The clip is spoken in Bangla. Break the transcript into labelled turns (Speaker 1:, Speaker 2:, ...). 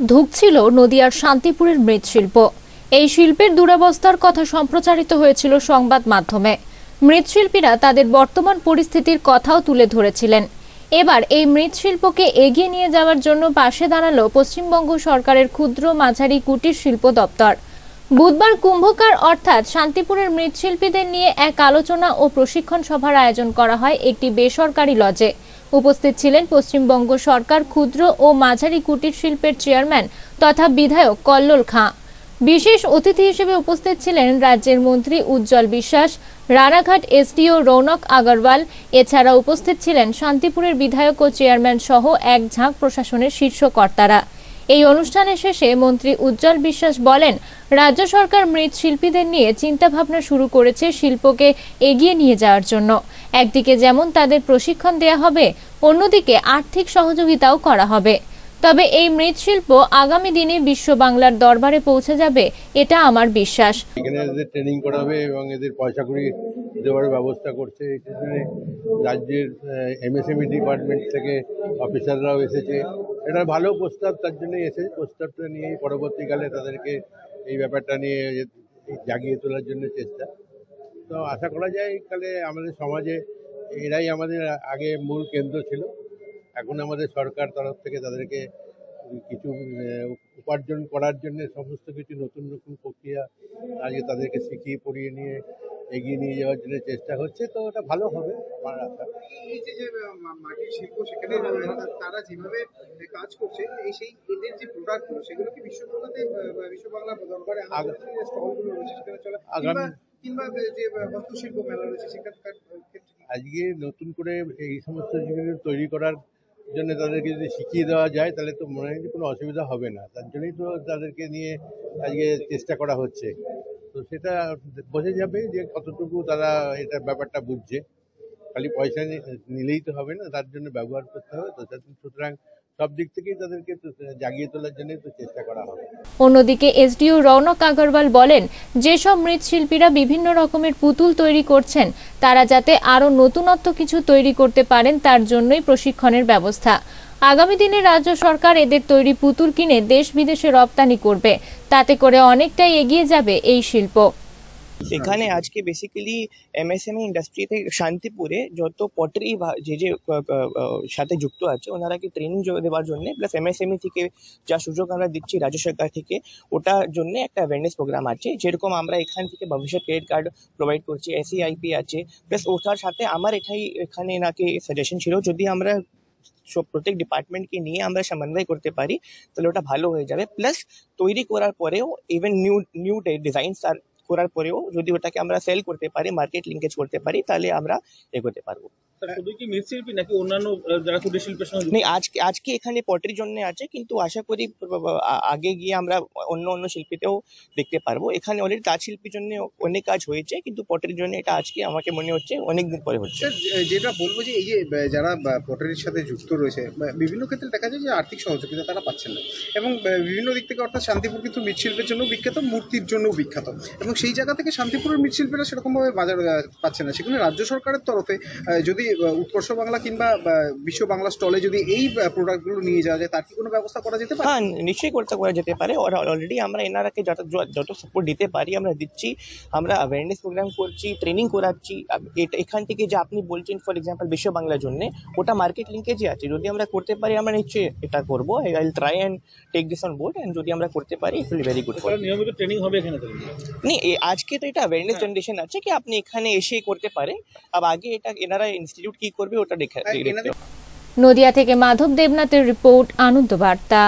Speaker 1: ধুঁকছিল নদিয়ার শান্তিপুরের মৃৎশিল্প। এই শিল্পের দুরবস্থার কথা সম্প্রচারিত হয়েছিল সংবাদ মাধ্যমে। মৃৎশিল্পীরা তাদের বর্তমান পরিস্থিতির কথাও তুলে ধরেছিলেন। এবার এই মৃৎশিল্পকে এগিয়ে নিয়ে যাওয়ার জন্য পাশে দাঁড়ালো পশ্চিমবঙ্গ সরকারের ক্ষুদ্র মাঝারি কুটির শিল্প দপ্তর। বুধবার কুম্ভকার অর্থাৎ শান্তিপুরের মৃৎশিল্পীদের নিয়ে এক আলোচনা ও প্রশিক্ষণ সভার আয়োজন করা হয় একটি বেসরকারি লজে। উপস্থিত ছিলেন পশ্চিমবঙ্গ সরকার ক্ষুদ্র ও মাঝারি কুটির শিল্পের চেয়ারম্যান তথা বিধায়ক কল্লোল খাঁ। বিশেষ অতিথি হিসেবে উপস্থিত ছিলেন রাজ্যের মন্ত্রী উজ্জ্বল বিশ্বাস, রানাঘাট এসডিও রৌনক আগরওয়াল। এছাড়া উপস্থিত ছিলেন শান্তিপুরের বিধায়ক ও চেয়ারম্যান সহ এক ঝাঁক প্রশাসনের শীর্ষ কর্তারা। এই অনুষ্ঠানের শেষে মন্ত্রী উজ্জ্বল বিশ্বাস বলেন, রাজ্য সরকার মৃৎশিল্পীদের নিয়ে চিন্তাভাবনা শুরু করেছে শিল্পকে এগিয়ে নিয়ে যাওয়ার জন্য। একদিকে যেমন তাদের প্রশিক্ষণ দেয়া হবে, অন্যদিকে আর্থিক সহযোগিতাও করা হবে। তবে এই মৃৎশিল্প আগামী দিনে বিশ্ব বাংলার দরবারে পৌঁছে যাবে, এটা আমার বিশ্বাস।
Speaker 2: এখানে এদের ট্রেনিং করাবে এবং এদের পয়সা কড়ি দেওয়ার ব্যবস্থা করছে। এখানে রাজ্যের এমএসএমই ডিপার্টমেন্ট থেকে অফিসাররাও এসেছে। এটা ভালো প্রস্তাব, তার জন্যই এসেছে। প্রস্তাবটা নিয়েই পরবর্তীকালে তাদেরকে এই ব্যাপারটা নিয়ে জাগিয়ে তোলার জন্য চেষ্টা। তো আশা করা যায় কালে আমাদের সমাজে এরাই আমাদের আগে মূল কেন্দ্র ছিল। এখন আমাদের সরকার তরফ থেকে তাদেরকে কিছু উপার্জন করার জন্য সমস্ত কিছু নতুন নতুন প্রক্রিয়া আজকে তাদেরকে শিখিয়ে পড়িয়ে নিয়ে এগিয়ে নিয়ে যাওয়ার জন্য চেষ্টা হচ্ছে। তো ওটা ভালো হবে আমার আশা।
Speaker 3: এই যে মাটির শিল্প, সেখানে তারা যেভাবে কাজ করছে, সেই এদের যে প্রোডাক্টগুলো সেগুলো কি বিশ্ব বাংলা দরবারে স্টলগুলো রয়েছে সেখানে চলে, কিংবা যে হস্তশিল্প মেলা রয়েছে সেখানকার
Speaker 2: আজকে নতুন করে এই সমস্ত জিনিস তৈরি করার জন্য তাদেরকে যদি শিখিয়ে দেওয়া যায় তাহলে তো মনে হয় কোনো অসুবিধা হবে না। তার জন্যই তো তাদেরকে নিয়ে আজকে চেষ্টা করা হচ্ছে। তো সেটা বোঝা যাবে যে কতটুকু তারা এটা ব্যাপারটা বুঝছে। খালি পয়সা নিলেই তো হবে না, তার জন্য ব্যবহার করতে হবে। তো সুতরাং সব দিক থেকেই তাদেরকে জাগিয়ে তোলার জন্য তো চেষ্টা করা হবে।
Speaker 1: অন্যদিকে এসডিও রৌনক আগরওয়াল বলেন, যেসব মৃৎশিল্পীরা বিভিন্ন রকমের পুতুল তৈরি করছেন তারা যাতে আরো নতুনত্ব কিছু তৈরি করতে পারেন, তার জন্যই প্রশিক্ষণের ব্যবস্থা। আগামী দিনে রাজ্য সরকার এদের তৈরি পুতুল কিনে দেশ বিদেশে রপ্তানি করবে, তাতে করে অনেকটাই এগিয়ে যাবে এই শিল্প।
Speaker 4: এখানে আজকে বেসিক্যালি এমএসএমই ইন্ডাস্ট্রিতে শান্তিপুরে যত পটারি যে সাথে যুক্ত আছে ওনারাকে ট্রেনিং দেওয়ার জন্য, প্লাস এমএসএমই থেকে যা সুযোগ আমরা দিচ্ছি রাজ্য সরকার থেকে, ওটার জন্য একটা অ্যাওয়ারনেস প্রোগ্রাম আছে। যেরকম আমরা এখান থেকে ভবিষ্যৎ ক্রেডিট কার্ড প্রোভাইড করছি, এসইআইপি আছে, প্লাস ওটার সাথে আমার এখানে এনাকে সাজেশন ছিল যদি আমরা সব প্রত্যেক ডিপার্টমেন্টকে নিয়ে আমরা সমন্বয় করতে পারি তাহলে ওটা ভালো হয়ে যাবে। প্লাস তৈরি করার পরেও ইভেন নিউ ডিজাইনস করার পরেও যদি ওটাকে আমরা সেল করতে পারি, মার্কেট লিঙ্কেজ করতে পারি, তাহলে আমরা এগোতে পারবো।
Speaker 5: শুধু কি মৃৎশিল্পী নাকি অন্যান্য যারা কুটির শিল্পের সঙ্গে?
Speaker 4: নেই, আজকে এখানে পটারির জন্য আছে, কিন্তু আশা করি আগে গিয়ে আমরা অন্য শিল্পীতেও দেখতে পারবো। এখানে অলরেডি তাঁত শিল্পীর জন্য অনেক কাজ হয়েছে, কিন্তু পটারির জন্য এটা আজকে আমাকে মনে হচ্ছে অনেকদিন পরে হচ্ছে।
Speaker 3: যেটা বলবো যে এই যে যারা পটারির সাথে যুক্ত রয়েছে, বিভিন্ন ক্ষেত্রে দেখা যায় যে আর্থিক সহযোগিতা তারা পাচ্ছেন না, এবং বিভিন্ন দিক থেকে, অর্থাৎ শান্তিপুর কিন্তু মৃৎশিল্পের জন্য বিখ্যাত, মূর্তির জন্যও বিখ্যাত, এবং সেই জায়গা থেকে শান্তিপুরের মৃৎশিল্পীরা সেরকমভাবে বাজার পাচ্ছে না। সেখানে রাজ্য সরকারের তরফে যদি উৎকর্ষ বাংলা কিংবা বিশ্ব বাংলা স্টলে যদি এই প্রোডাক্টগুলো নিয়ে যাওয়া যায়, তার কি কোনো ব্যবস্থা করা যেতে পারে?
Speaker 4: হ্যাঁ, নিশ্চয়ই করা যেতে পারে। অলরেডি আমরা এনারাকে যত সাপোর্ট দিতে পারি আমরা দিচ্ছি। আমরা অ্যাওয়ারনেস প্রোগ্রাম করছি, ট্রেনিং করাচ্ছি। এখান থেকে যে আপনি বলছেন ফর এক্সাম্পল বিশ্ব বাংলার জন্য, ওটা মার্কেট লিঙ্কেজই আছে। যদি আমরা করতে পারি আমরা নিশ্চয়ই এটা করবো। I will try and take this on board, and যদি আমরা করতে পারি ইট উইল ভেরি গুড।
Speaker 5: নিয়মিত ট্রেনিং হবে এখানে?
Speaker 4: আজকে তো এটা অ্যাওয়ারনেস জেনারেশন আছে কি আপনি এখানে এসে করতে পারেন। আগে এটা এনারা ইনস্টিটিউট কি করবে ওটা দেখে।
Speaker 1: নদিয়া থেকে মাধব দেবনাথের রিপোর্ট, আনন্দ বার্তা।